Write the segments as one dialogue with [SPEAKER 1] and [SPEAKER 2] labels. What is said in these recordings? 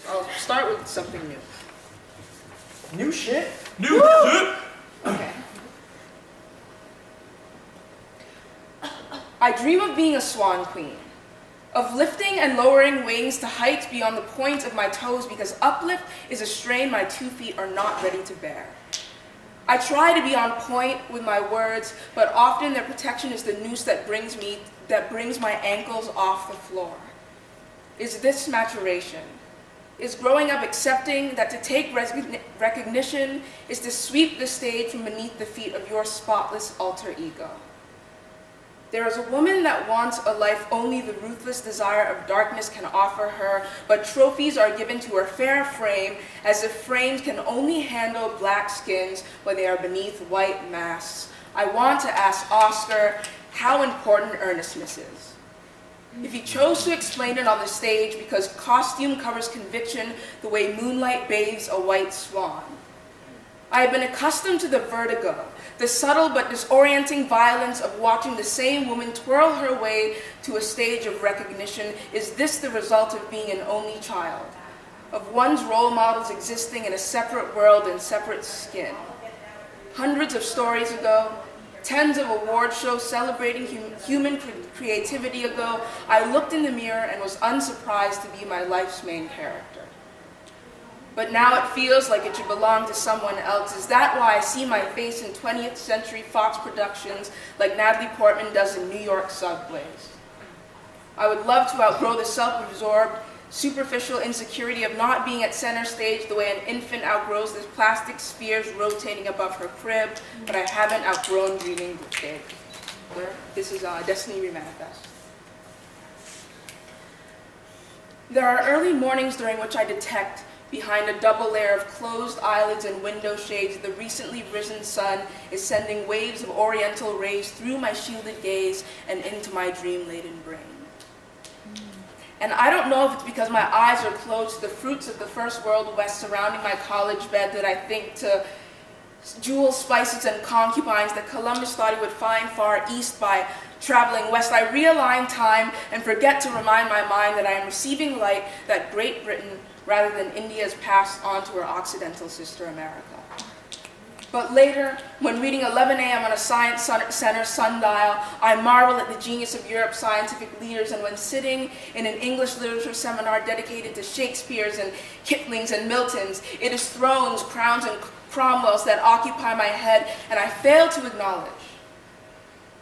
[SPEAKER 1] I'll start with something new.
[SPEAKER 2] New shit?
[SPEAKER 3] New shit?
[SPEAKER 1] Okay. I dream of being a swan queen, of lifting and lowering wings to heights beyond the point of my toes, because uplift is a strain my 2 feet are not ready to bear. I try to be on point with my words, but often their protection is the noose that brings my ankles off the floor. Is this maturation? Is growing up accepting that to take recognition is to sweep the stage from beneath the feet of your spotless alter ego? There is a woman that wants a life only the ruthless desire of darkness can offer her, but trophies are given to her fair frame as if frames can only handle black skins when they are beneath white masks. I want to ask Oscar how important earnestness is. If he chose to explain it on the stage because costume covers conviction the way moonlight bathes a white swan. I have been accustomed to the vertigo, the subtle but disorienting violence of watching the same woman twirl her way to a stage of recognition. Is this the result of being an only child? Of one's role models existing in a separate world and separate skin? Hundreds of stories ago, tens of award shows celebrating human creativity ago, I looked in the mirror and was unsurprised to be my life's main character. But now it feels like it should belong to someone else. Is that why I see my face in 20th Century Fox productions like Natalie Portman does in New York subways? I would love to outgrow the self-absorbed, superficial insecurity of not being at center stage the way an infant outgrows the plastic spheres rotating above her crib, but I haven't outgrown dreaming big. This is Destiny Remanifest. There are early mornings during which I detect, behind a double layer of closed eyelids and window shades, the recently risen sun is sending waves of oriental rays through my shielded gaze and into my dream-laden brain. And I don't know if it's because my eyes are closed to the fruits of the first world west surrounding my college bed that I think to jewels, spices, and concubines that Columbus thought he would find far east by traveling west. I realign time and forget to remind my mind that I am receiving light that Great Britain, rather than India, has passed on to her Occidental sister America. But later, when reading 11 a.m. on a Science Center sundial, I marvel at the genius of Europe's scientific leaders, and when sitting in an English literature seminar dedicated to Shakespeare's and Kipling's and Milton's, it is thrones, crowns, and Cromwells that occupy my head, and I fail to acknowledge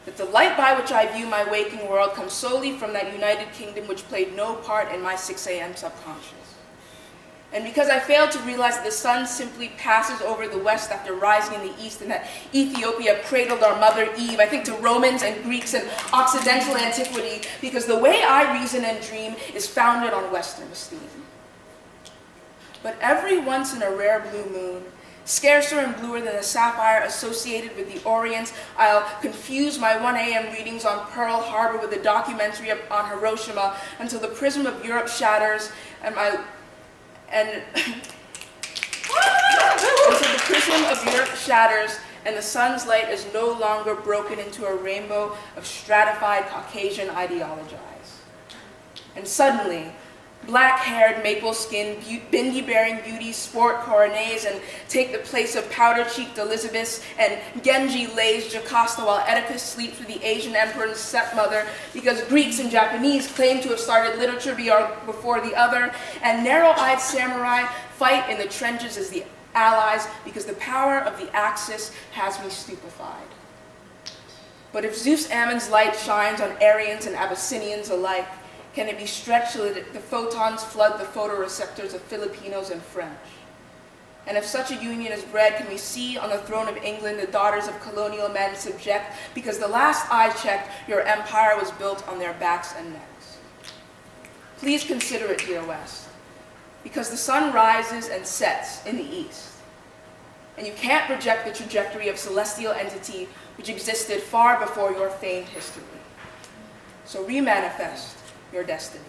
[SPEAKER 1] that the light by which I view my waking world comes solely from that United Kingdom which played no part in my 6 a.m. subconscious. And because I failed to realize that the sun simply passes over the west after rising in the east, and that Ethiopia cradled our mother Eve, I think to Romans and Greeks and Occidental antiquity, because the way I reason and dream is founded on Western esteem. But every once in a rare blue moon, scarcer and bluer than the sapphire associated with the Orient, I'll confuse my 1 a.m. readings on Pearl Harbor with a documentary on Hiroshima until the prism of Europe shatters until the prism of Europe shatters and the sun's light is no longer broken into a rainbow of stratified Caucasian ideologies. And suddenly, black-haired, maple-skinned, bindi-bearing beauties sport coronets and take the place of powder-cheeked Elizabeths, and Genji lays Jocasta while Oedipus sleeps with the Asian emperor's stepmother, because Greeks and Japanese claim to have started literature before the other, and narrow-eyed samurai fight in the trenches as the allies because the power of the Axis has me stupefied. But if Zeus Ammon's light shines on Aryans and Abyssinians alike, can it be stretched so that the photons flood the photoreceptors of Filipinos and French? And if such a union is bred, can we see on the throne of England the daughters of colonial men subject, because the last I checked, your empire was built on their backs and necks? Please consider it, dear West, because the sun rises and sets in the east, and you can't reject the trajectory of celestial entity which existed far before your famed history. So remanifest your destiny.